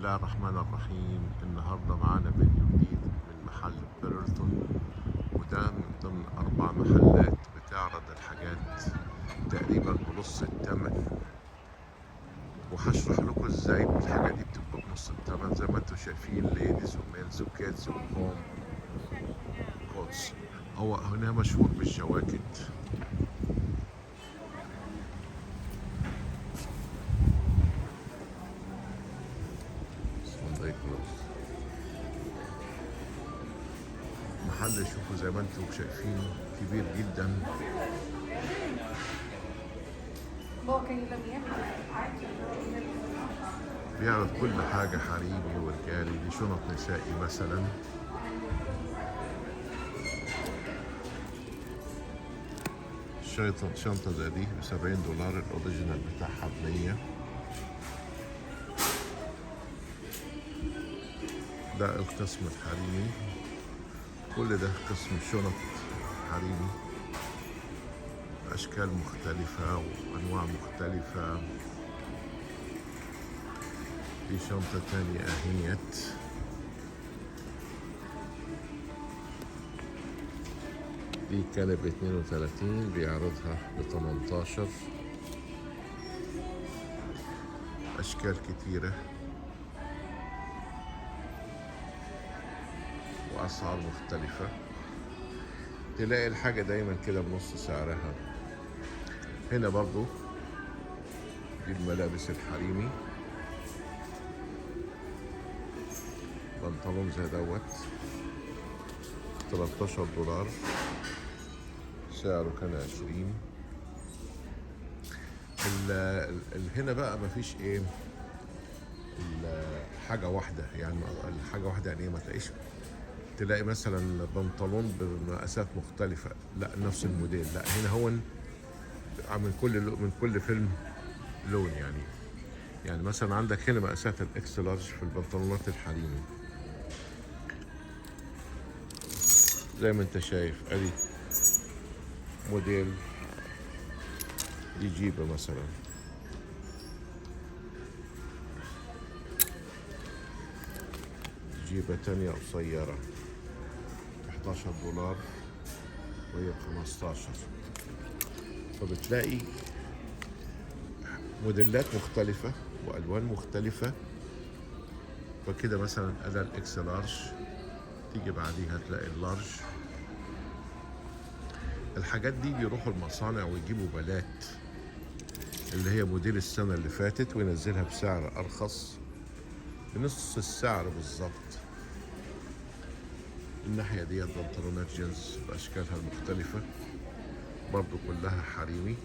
الله الرحمن الرحيم. النهاردة معانا فيديو جديد من محل بيرلتون، وده من ضمن 4 محلات بتعرض الحاجات تقريبا بنص الثمن، وهشرح لكم ازاي الحاجات دي بتبقى بنص الثمن. زي ما انتم شايفين ليديز ومينز وكيدز وهوم كوتس. هو هنا مشهور بالجواكت. محل شوفوا زي ما انتم شايفين كبير جدا، بيعرض كل حاجة حريمي ورجالي. دي شنط نسائي مثلا، شنطة زي دي ب$70، الأوريجينال بتاعها ب100. ده القسم الحريمي، كل ده قسم شنط حريمي، أشكال مختلفة وأنواع مختلفة. دي شنطة تانية أهيت، دي كانت ب32 بيعرضها ب18. أشكال كتيرة وأسعار مختلفة. تلاقي الحاجة دايما كده بنص سعرها. هنا برضو دي الملابس الحريمي، بنطلون زي دوت $13، سعره كان 20. هنا بقى مفيش ايه حاجة واحدة، يعني الحاجة واحدة يعني ما تلاقيش تلاقي مثلا بنطلون بمقاسات مختلفة، لا نفس الموديل، لا هنا هو من كل فيلم لون. يعني مثلا عندك هنا مقاسات الاكس لارج في البنطلونات الحريمي زي ما انت شايف. ادي موديل، دي جيبة مثلا، جيبة تانية قصيرة $11 وهي ب15. فبتلاقي موديلات مختلفة وألوان مختلفة. فكده مثلا أدا الإكس لارج، تيجي بعديها تلاقي اللارج. الحاجات دي بيروحوا المصانع ويجيبوا بلات اللي هي موديل السنة اللي فاتت وينزلها بسعر أرخص، بنص السعر بالظبط. الناحية دي بنطلونات جينز بأشكالها المختلفة، برضو كلها حريمي.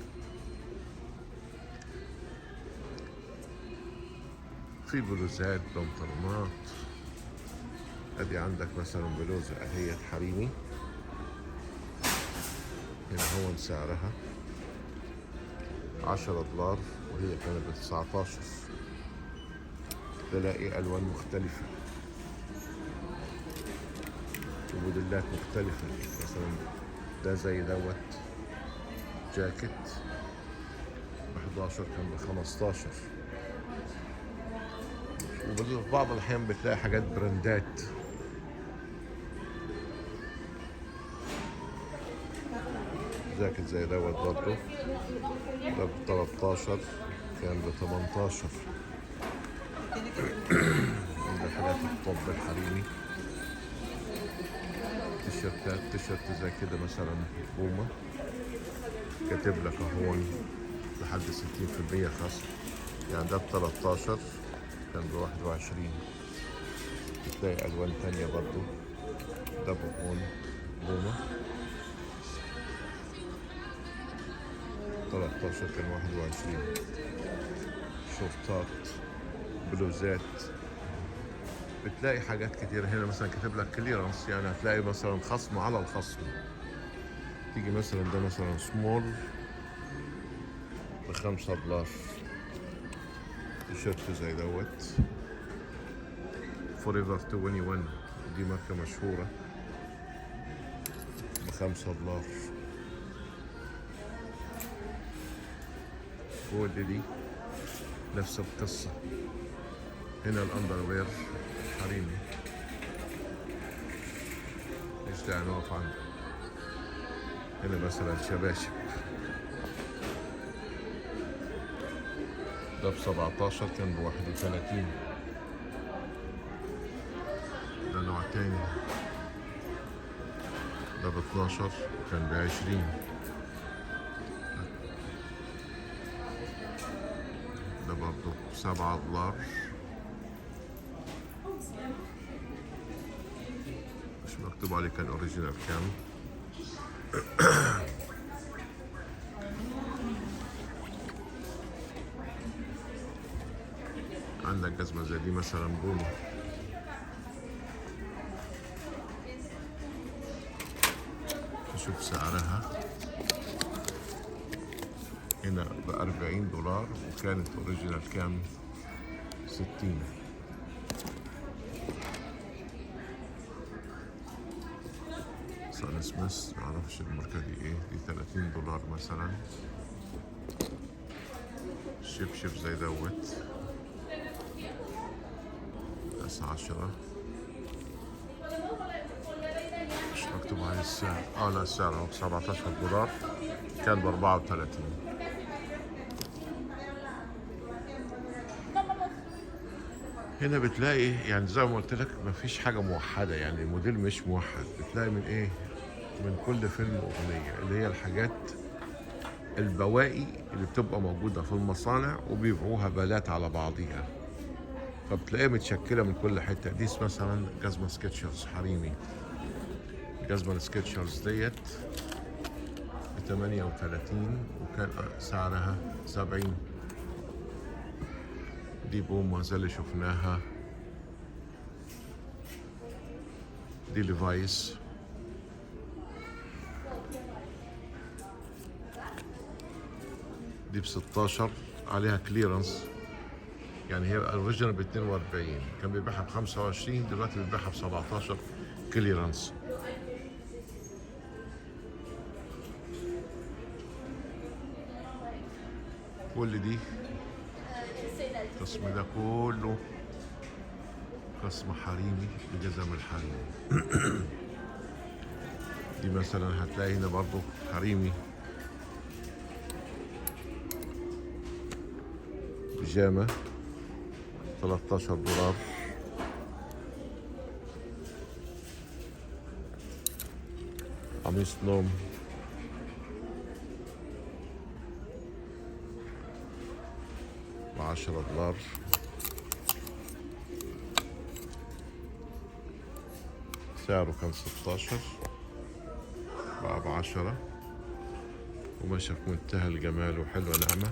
في بلوزات بنطلونات، ادي عندك مثلا بلوزة اهيت حريمي، هنا هو سعرها $10 وهي كانت ب19. تلاقي الوان مختلفة وموديلات مختلفة. مثلا ده زي دوت جاكيت ب11 كان ب15. وفي بعض الأحيان بتلاقي حاجات براندات، جاكيت زي دوت برضه ده ب13 كان ب18. ده حاجات الطب الحريمي، تيشيرت زي كده مثلا بوما، كاتب لك اهون لحد 60% خصم، يعني ده ب13 كان ب21. بتلاقي الوان تانية برضو، ده بوما 13 كان 21. شورتات، بلوزات، بتلاقي حاجات كتير. هنا مثلا كاتب لك كليرانس، يعني هتلاقي مثلا خصم على الخصم. تيجي مثلا ده مثلا سمول ب$5. تيشيرت زي دوت فوريفر 21، دي ماركة مشهورة، ب$5. كل دي نفس القصة، هنا الاندروير حريمي، مش داعي نقف عنده. هنا مثلا شباشب، ده ب17 كان ب31. ده نوع تاني، ده ب12 كان ب20. ده برضه $7. مش مكتوب عليه كان اوريجينال كام. عندك جزمة زي دي مثلا بومو، نشوف سعرها. هنا ب$40 وكانت اوريجينال كام 60. سان سميث معرفش الماركة دي ايه، دي $30 مثلا. شبشب زي دوت S10، مش مكتوب عليه السعر. لا السعر اهو $17 كان ب34. هنا بتلاقي يعني زي ما قلت لك مفيش حاجة موحدة، يعني الموديل مش موحد. بتلاقي من ايه، من كل فيلم أغنية، اللي هي الحاجات البواقي اللي بتبقى موجودة في المصانع وبيبيعوها بالات على بعضيها، فبتلاقيها متشكلة من كل حتة. دي مثلا جزمة سكتشرز حريمي، جزمة السكتشرز ديت ب38 وكان سعرها 70. دي بوما زي اللي شفناها، دي ليفايس. دي ب16 عليها كليرنس، يعني هي اوريجينال ب42 كان بيبيعها ب25، دلوقتي بيبيعها ب17 كليرنس. كل دي القسم ده كله قسم حريمي بجزم الحريمي. دي مثلا هتلاقي هنا برضو حريمي، بيجامة $13. قميص نوم ب$10. سعره كان 16 بقى ب10، وماشي في منتهى الجمال وحلوة ناعمة.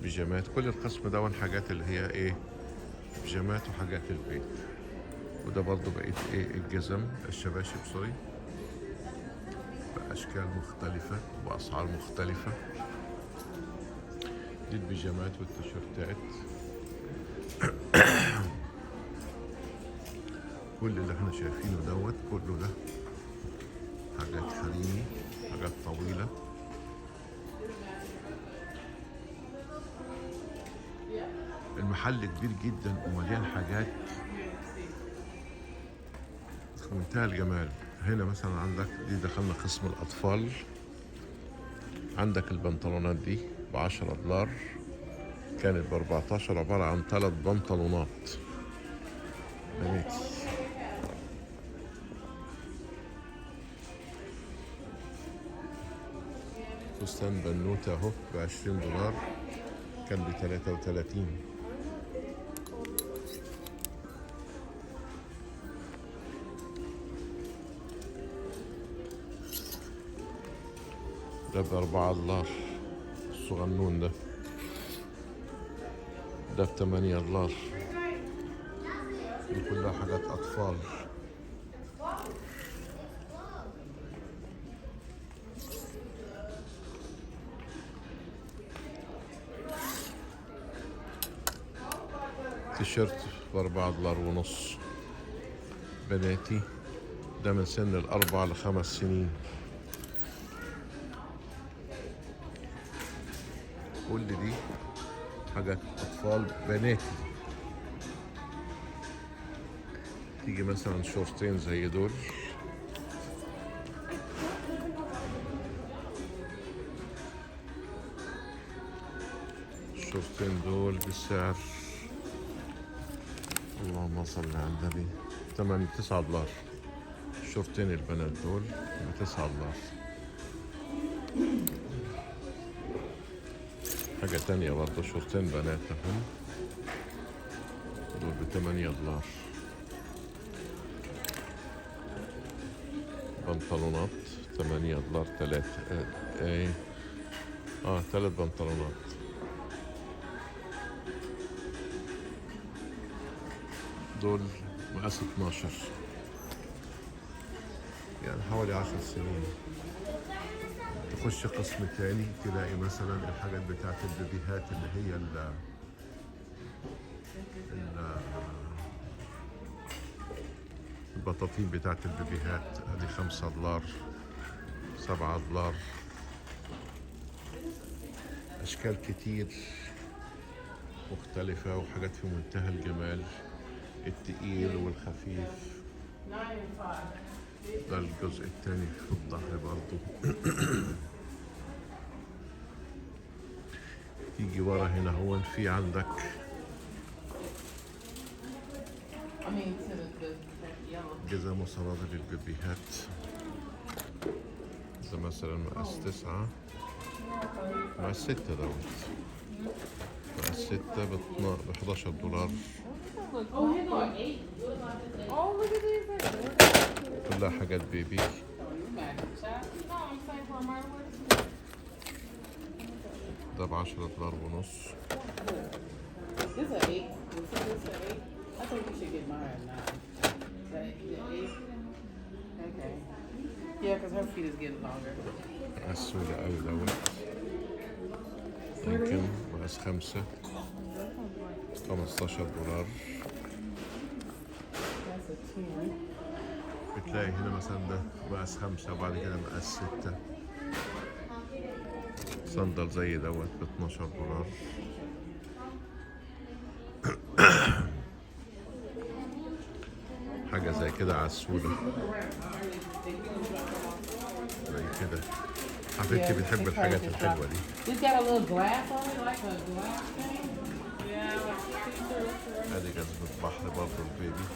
بيجامات، كل القسم ده حاجات اللي هي ايه، بيجامات وحاجات البيت. وده برضو بقيت ايه الجزم الشباشب سوري، بأشكال مختلفة وبأسعار مختلفة. دي البيجامات والتيشيرتات. كل اللي احنا شايفينه دوت كله ده حاجات حريمي، حاجات طويلة. المحل كبير جدا ومليان حاجات في منتهى الجمال. هنا مثلا عندك دي، دخلنا قسم الأطفال. عندك البنطلونات دي ب$10 كانت ب14، عبارة عن 3 بنطلونات بناتي. فستان بنوتة اهو ب$20 كان ب33. ده ب$4 الصغنون ده. ده ب$8. دي كلها حاجات أطفال. تيشيرت ب$4.50 بناتي، ده من سن 4 ل5 سنين. كل دي حاجات أطفال. اطفال بناتي. تيجي مثلا شورتين زي دول، الشورتين دول بسعر، اللهم صل على النبي، 9 دولار. الشورتين البنات دول ب9 دولار. حاجة تانية برضه، شورتين بنات هم دول ب8 دولار. بنطلونات 8 دولار، 3 بنطلونات. دول مقاس 12، يعني حوالي 10 سنين. تخش قسم تاني تلاقي مثلا الحاجات بتاعت البيبيهات اللي هي البطاطين بتاعت البيبيهات، ادي 5 دولار، 7 دولار. اشكال كتير مختلفة وحاجات في منتهى الجمال، التقيل والخفيف. ده الجزء الثاني في الظهر برضو. تيجي ورا هنا هو في عندك جزم وصنادل للبيبيهات. ده مثلا مقاس 9، مقاس 6 دوت، مقاس 6 ب11 دولار. كلها حاجات بيبي. ده ب10 دولار ونص. مقاس سودا أوي دوت، يمكن مقاس 5، 15 دولار. بتلاقي هنا مثلا ده مقاس 5 وبعد كده مقاس 6. صندل زي دوت ب12 دولار. حاجة زي كده عسولة زي كده. حبيبتي بتحب الحاجات الحلوة دي. ادي جزمة بحر برضه البيبي.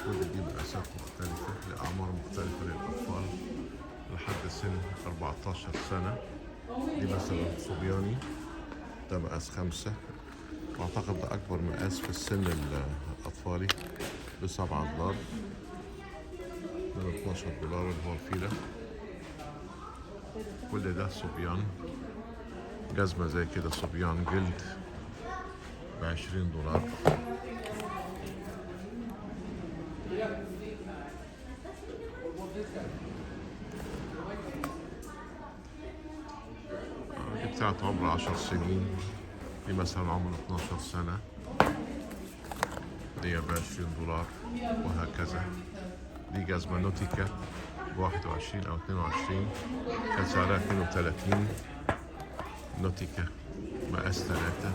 كل دي مقاسات مختلفة لأعمار مختلفة للأطفال لحد سن 14 سنة. دي مثلا صبياني، ده مقاس 5، واعتقد ده اكبر مقاس في السن الاطفالي، ب7 دولار. من 12 دولار اللي هو الفيلة. كل ده صبيان. جزمة زي كده صبيان جلد ب20 دولار. دي بتاعت عمر 10 سنين، دي مثلا عمر 12 سنة، دي ب20 دولار، وهكذا. دي جزمة نوتيكا ب21 أو 22، كان سعرها 32. نوتيكا مقاس 3،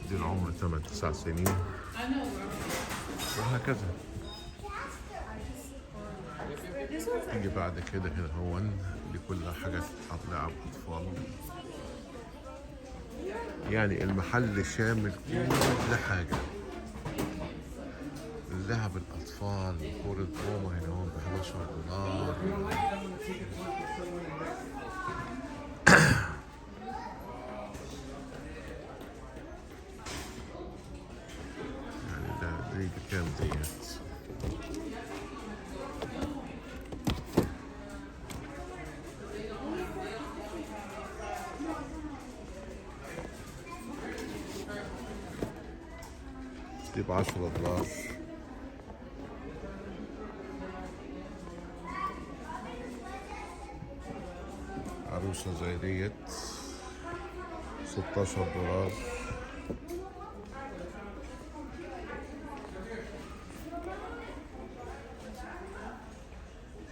دي العمر 8-9 سنين، وهكذا. تيجي بعد كده هنا هون دي كلها حاجات لعب أطفال. يعني المحل شامل كل حاجة، لعب الأطفال، كرة بوما هنا هون ب11 دولار. يعني دي بكام ديت؟ دي ب10 دولار. عروسة زي ديت 16 دولار.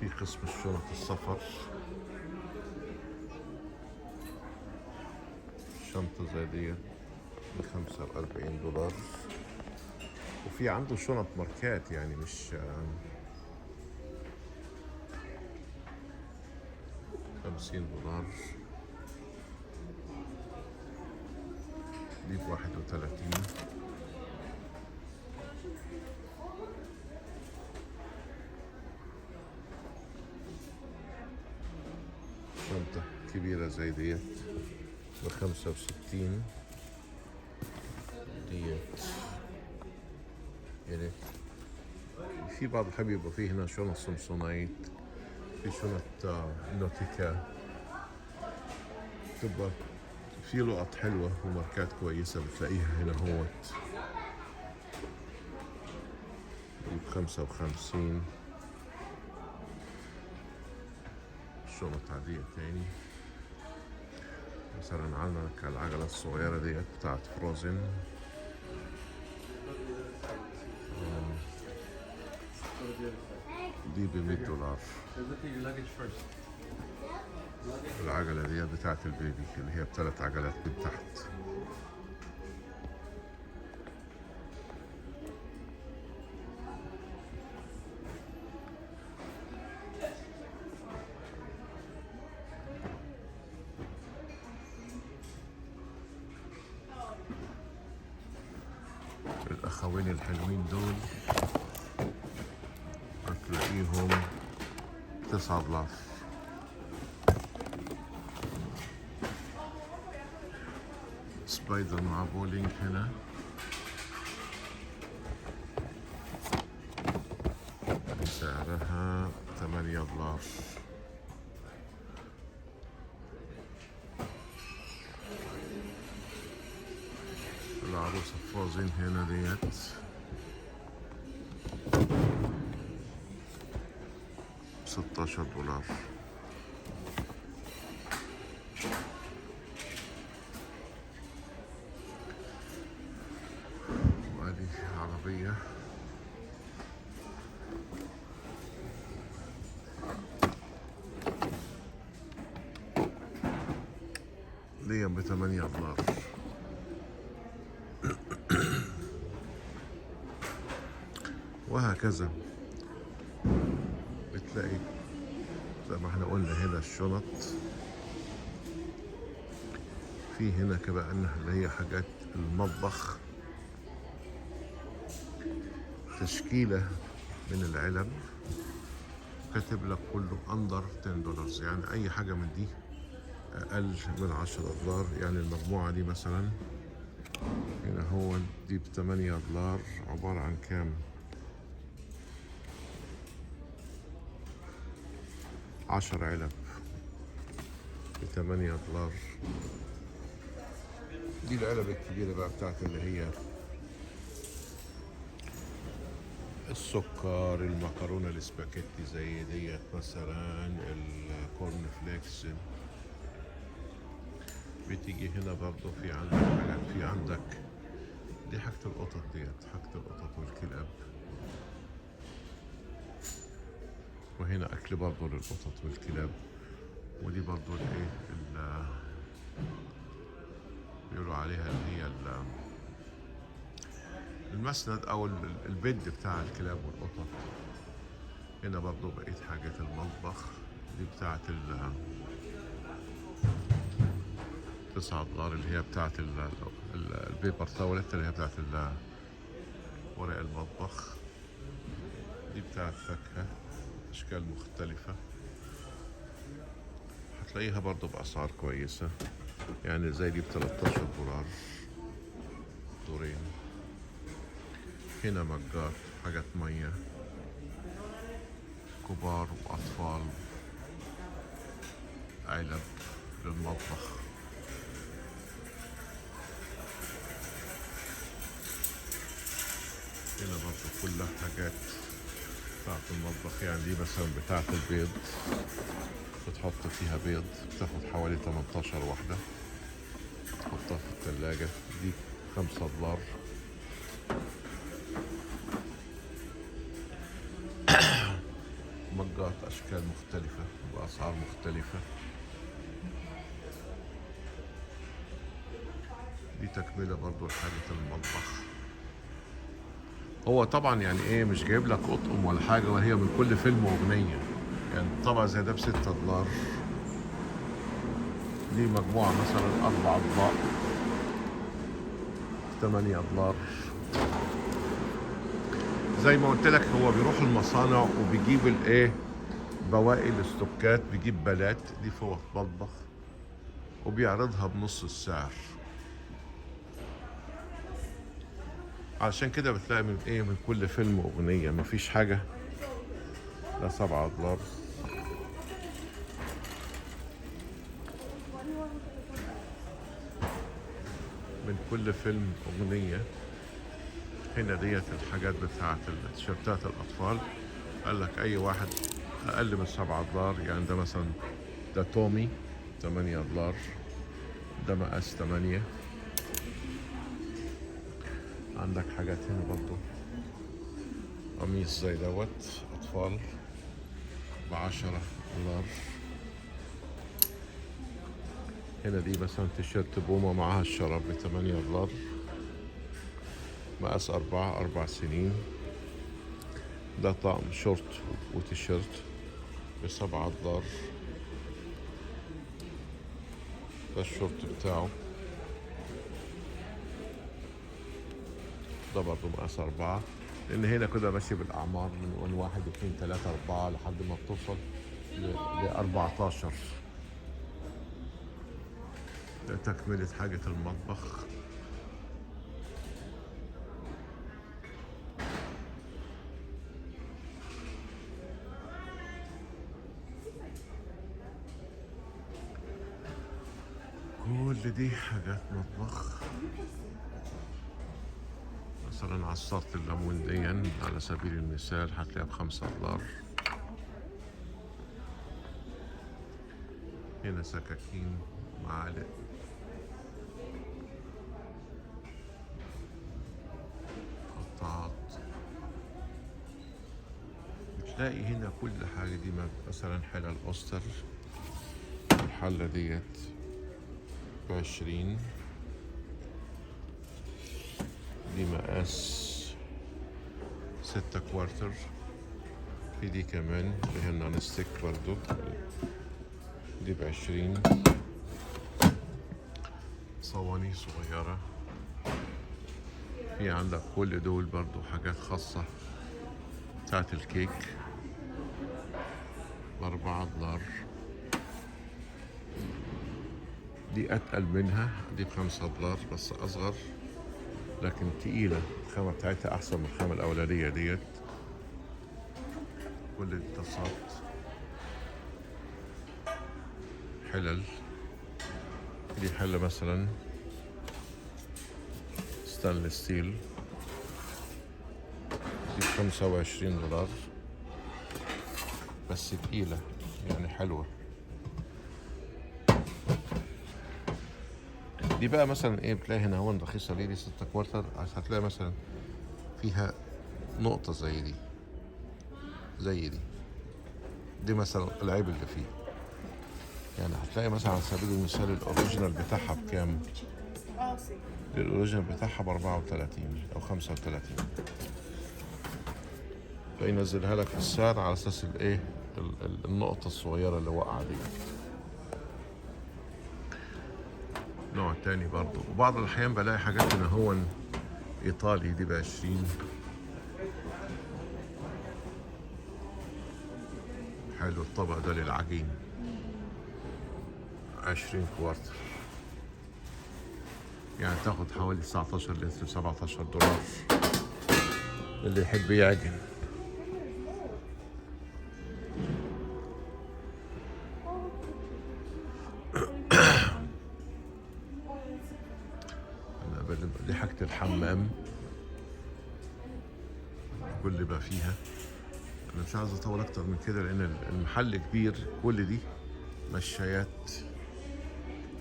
في قسم الشنط السفر شنطة زي دي ب45 دولار. وفي عنده شنط ماركات يعني مش 50 دولار. دي ب31. شنطة كبيرة زي ديت ب65 ديت. يعني في بعض الحب يبقى فيه هنا شنط سمسونايت، في شنط نوتيكا، تبقى في لقط حلوة وماركات كويسة بتلاقيها هنا هوت. ب55. شنط عادية تاني، مثلا عندك العجلة الصغيرة ديت بتاعت فروزن، دي ب100 دولار. العجلة دي بتاعت البيبي اللي هي ب3 عجلات من تحت. الأخوين الحلوين دول هتلاقيهم 9 دولار. سبايدر مع بولينج هنا سعرها 8 دولار. العروسة فروزن هنا ديت 16 دولار. وادي عربية دي ب8 دولار. وهكذا بتلاقي زي ما احنا قلنا هنا الشنط، في هنا كمان اللي هي حاجات المطبخ، تشكيلة من العلب كاتب لك كله اندر 10 دولار، يعني اي حاجة من دي اقل من 10 دولار. يعني المجموعة دي مثلا هنا هو دي ب8 دولار، عبارة عن كام؟ 10 علب ب8 دولار. دي العلب الكبيرة بقى بتاعت اللي هي السكر، المكرونة الاسباجيتي زي ديت مثلا، الكورن فليكس. بتيجي هنا برضو في عندك حاجات، في عندك دي حاجة القطط ديت، حاجة القطط والكلاب. وهنا أكل برضو للقطط والكلاب. ودي برضو الايه بيقولوا عليها اللي هي المسند او البيد بتاع الكلاب والقطط. هنا برضو بقيت حاجة المطبخ، دي بتاعت 9 دولار، اللي هي بتاعت البيبر تاولت، اللي هي بتاعت ورق المطبخ. دي بتاعت فاكهة أشكال مختلفة، هتلاقيها برضو بأسعار كويسة، يعني زي دي ب13 دولار دورين. هنا مجات، حاجات مية كبار وأطفال، علب للمطبخ. هنا برضو كلها حاجات بتاعت المطبخ، يعني دي مثلا بتاعت البيض، بتحط فيها بيض، بتاخد حوالي 18 واحدة، تحطها في الثلاجة. دي 5 دولار. مجات أشكال مختلفة بأسعار مختلفة. دي تكملة برضو لحاجة المطبخ. هو طبعا يعني ايه مش جايب لك اطقم ولا حاجة، وهي من كل فيلم واغنية. يعني طبق زي ده ب6 دولار، دي مجموعة مثلا 4 أطباق 8 دولار. زي ما قلت لك هو بيروح المصانع وبيجيب الايه بواقي الاستوكات، بيجيب بلات دي فوط مطبخ وبيعرضها بنص السعر. عشان كده بتلاقي من ايه من كل فيلم واغنية، مفيش حاجة. ده 7 دولار. من كل فيلم اغنية. هنا ديت الحاجات بتاعت التيشيرتات الاطفال. قال لك اي واحد اقل من 7 دولار. يعني ده مثلا ده تومي 8 دولار، ده مقاس 8. عندك حاجات هنا برضو قميص زي دوت اطفال ب10 دولار. هنا دي مثلا تيشيرت بوما معاها الشراب ب8 دولار، مقاس 4 سنين. ده طقم شورت وتيشيرت ب7 دولار. ده الشورت بتاعه، ده برضه مقاس 4. لأن هنا كده ماشي بالأعمار من 1 2 3 4 لحد ما بتوصل ل14. ده تكملة حاجة المطبخ. كل دي حاجات مطبخ. مثلا عصارة الليمون دي على سبيل المثال هتلاقيها ب5 دولار. هنا سكاكين، معالق، قطعات. بتلاقي هنا كل حاجة دي. مثلا حلل أوستر، الحلة ديت ب20. دي مقاس 6 كوارتر. في دي كمان اللي هي النون ستيك برضو، دي ب20. صواني صغيرة. في عندك كل دول برضو حاجات خاصة بتاعت الكيك ب4 دولار. دي أتقل منها، دي ب5 دولار بس أصغر لكن تقيلة. الخامة بتاعتها أحسن من الخامة الأولانية ديت. كل الطاسات، حلل. دي حلة مثلا ستانلس ستيل، دي ب25 دولار بس تقيلة يعني حلوة. دي بقى مثلا ايه بتلاقي هنا هون رخيصة ليه، دي 6 كوارتر. عشان هتلاقي مثلا فيها نقطة زي دي زي دي. دي مثلا العيب اللي فيه. يعني هتلاقي مثلا على سبيل المثال الاوريجينال بتاعها بكام؟ الاوريجينال بتاعها ب34 او 35. فينزلها لك في السعر على اساس الايه النقطة الصغيرة اللي واقعة دي. نوع تاني برضو. وبعض الأحيان بلاقي حاجات هنا هون إيطالي، دي ب20. حلو الطبق ده للعجين، 20 كوارتر. يعني تاخد حوالي 19 لتر ب17 دولار اللي يحب يعجن. دي حاجة الحمام كل اللي بقى فيها. أنا مش عايز أطول أكتر من كده لأن المحل كبير. كل دي مشايات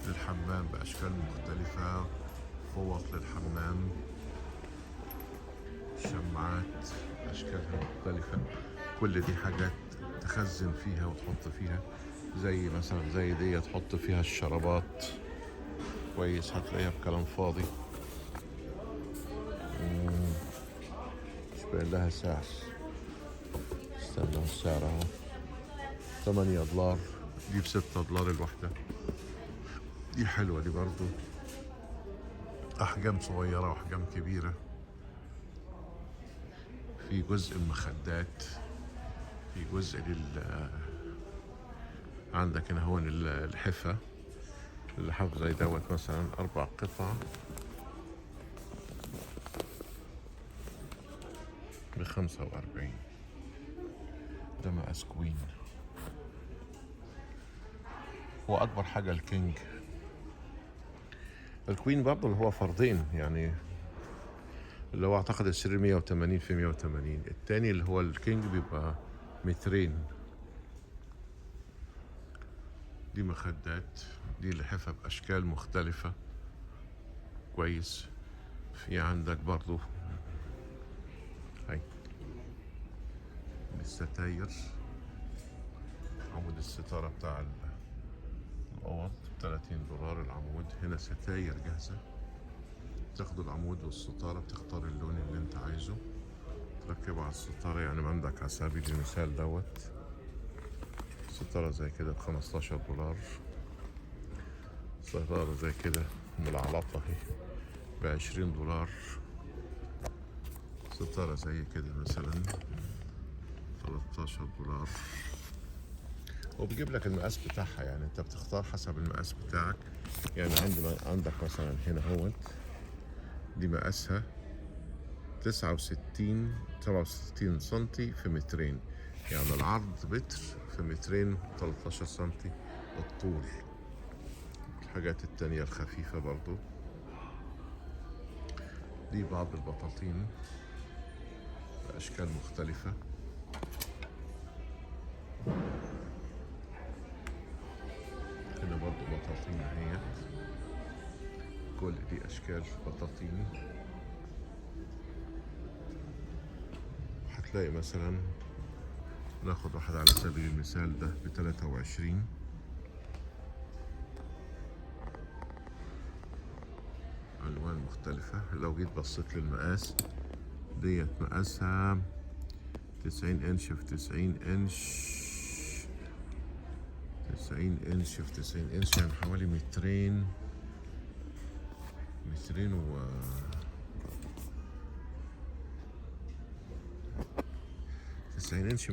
للحمام بأشكال مختلفة، فوط للحمام، شماعات أشكالها مختلفة. كل دي حاجات تخزن فيها وتحط فيها. زي مثلا زي دي تحط فيها الشرابات كويس هتلاقيها بكلام فاضي. مش باين لها سعر. استنى السعر اهو، 8 دولار، دي ب6 دولار الواحدة. دي حلوة دي برضو، أحجام صغيرة وأحجام كبيرة. في جزء المخدات، في جزء عندك هنا هون الحفة، اللحاف زي دوت مثلا 4 قطع ب45. ده مقاس كوين. هو أكبر حاجة الكينج. الكوين برضه اللي هو فردين، يعني اللي هو أعتقد السرير 180 في 180. التاني اللي هو الكينج بيبقى 200. دي مخدات، دي لحفة بأشكال مختلفة. كويس. في عندك برضو هاي الستاير، عمود الستارة بتاع الأوض ب30 دولار العمود. هنا ستاير جاهزة، تاخد العمود والستارة، بتختار اللون اللي انت عايزه تركبه على الستارة. يعني عندك على سبيل المثال دوت ستارة زي كده ب15 دولار. ستارة زي كده ملعلقة اهي ب20 دولار. ستارة زي كده مثلا 13 دولار. وبيجيب لك المقاس بتاعها، يعني انت بتختار حسب المقاس بتاعك. يعني عندك مثلا هنا هوت، دي مقاسها 67 سنتي في 200، يعني العرض متر في 213 سنتي الطول. الحاجات التانية الخفيفة برضو، دي بعض البطاطين بأشكال مختلفة. هنا برضو بطاطين اهيت، كل دي أشكال بطاطين. هتلاقي مثلا ناخد واحد على سبيل المثال، ده ب23. ألوان مختلفة. لو جيت بصيت للمقاس ديت، مقاسها 90 إنش في 90 إنش، 90 إنش في 90 إنش، يعني حوالي 200 90 إنش،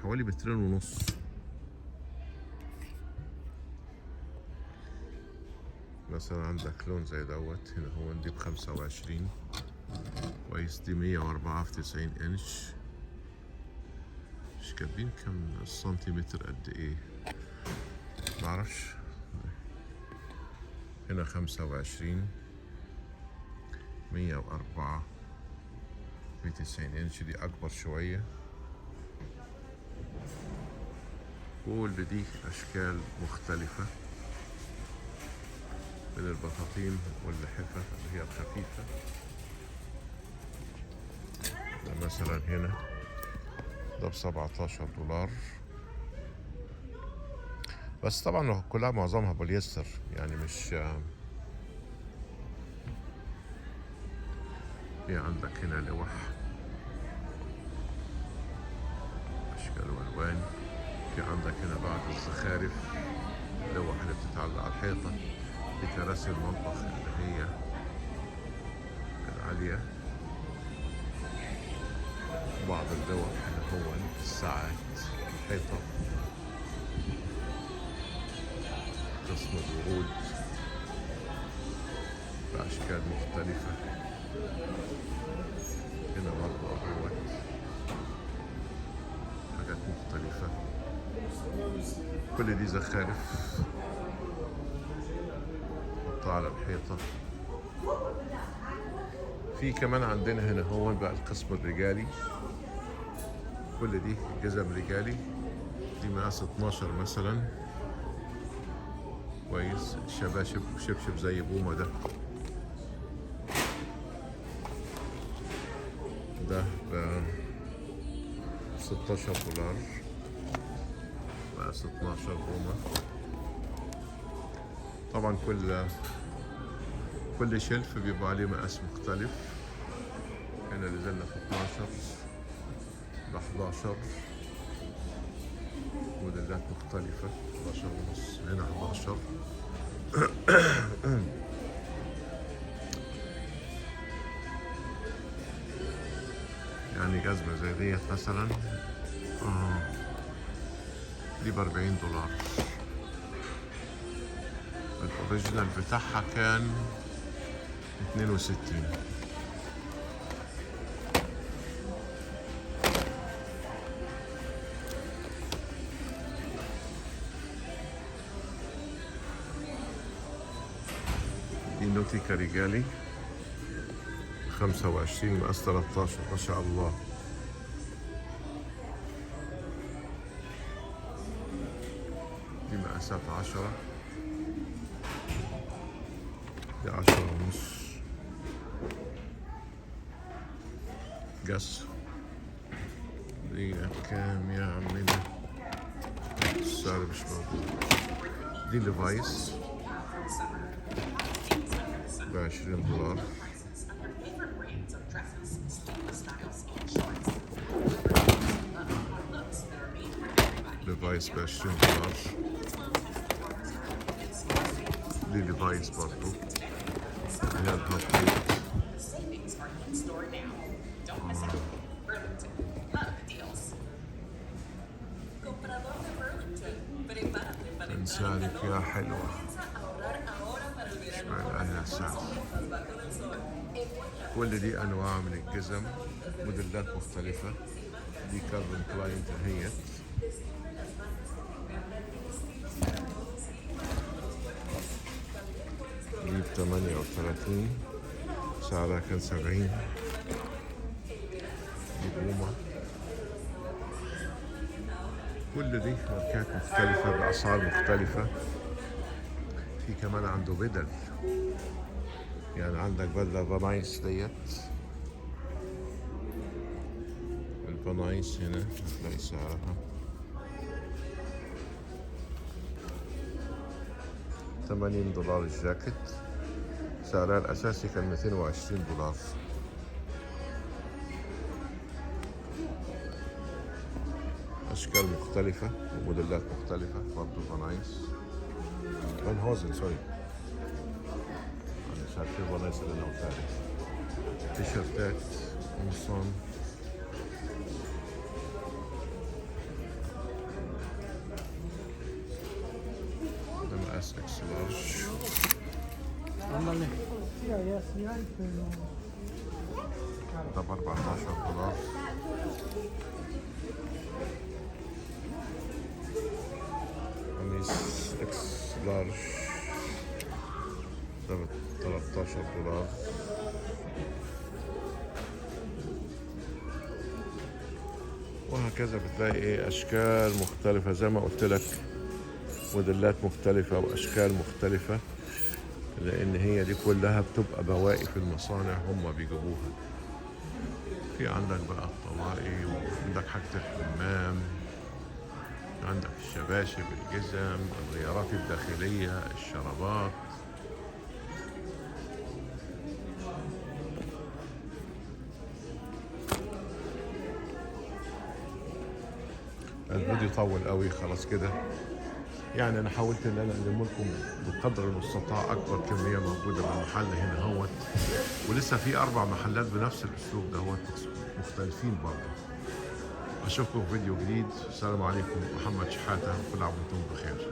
حوالي 2.5 متر. مثلا عندك لون زي دوت هنا هو، دي ب25. كويس. دي 104 في 90 إنش. مش كاتبين كم السنتيمتر قد ايه، معرفش. هنا 25 104 في 90 إنش، دي أكبر شوية. كل دي أشكال مختلفة من البطاطين واللحفة اللي هي الخفيفة. ده مثلا هنا ده ب17 دولار، بس طبعا كلها معظمها بوليستر، يعني مش. في عندك هنا لوح أشكال وألوان. في عندك هنا بعض الزخارف، اللوح اللي بتتعلق على الحيطة. في كراسي المطبخ اللي هي العالية. بعض اللوح اللي هو الساعات، الحيطة، قسم الورود بأشكال مختلفة. هنا برضه أهوت حاجات مختلفة. كل دي زخارف حطها على الحيطة. في كمان عندنا هنا هو بقى القسم الرجالي. كل دي جزم رجالي، دي مقاس 12 مثلا. كويس. شباشب، شبشب زي بومة ده ب 16 دولار، مقاس 12 بومة. طبعا كل كل شلف بيبقى عليه مقاس مختلف. هنا نزلنا في 12 ل 11 موديلات مختلفة. 11 ونص، هنا 11. يعني جزمة زي ديت مثلا دي ب$40. الأوريجينال بتاعها كان 62. دي نوتيكا رجالي 25 مقاس 13، ما شاء الله. دي مقاسات 10، دي 10 ونص قص. دي كام يا عمنا؟ السعر مش موجود. دي ليفايس ب$20. ليفايس ب$20. دي ليفايس برضو. هي الهوت. انسانك يا حلوة. اشمعنى هي سعر. كل دي انواع من الجزم، موديلات مختلفة. دي كارفن كلاين هي. دي ب38، سعرها كان 70. دي بوما. كل دي ماركات مختلفة بأسعار مختلفة. في كمان عنده بدل، يعني عندك بدلة فانايس ديت. الفانايس هنا هتلاقي سعرها $80 الجاكيت. سعرها الأساسي كان $220. أشكال مختلفة وموديلات مختلفة برضه. فانايس فان هوزن، سوري، أنا مش عارف إيه فانايس اللي أنا قلتها دي. تيشيرتات قمصان. ده مقاس إكس لارج. ده ب$14. قميص إكس لارج ده ب$13. وهكذا بتلاقي ايه اشكال مختلفة زي ما قلت لك، موديلات مختلفة واشكال مختلفة، لان هي دي كلها بتبقى بواقي في المصانع هم بيجيبوها. في عندك بقى الطواقي، وعندك حاجة الحمام، عندك الشباشب، الجزم، الغيارات الداخلية، الشرابات. الفيديو طول قوي خلاص كده، يعني انا حاولت ان انا اقدم لكم بقدر المستطاع اكبر كميه موجوده من المحل هنا هوت، ولسه في 4 محلات بنفس الاسلوب دوت مختلفين برضه. اشوفكم في فيديو جديد. السلام عليكم، محمد شحاته، كل عام وانتم بخير.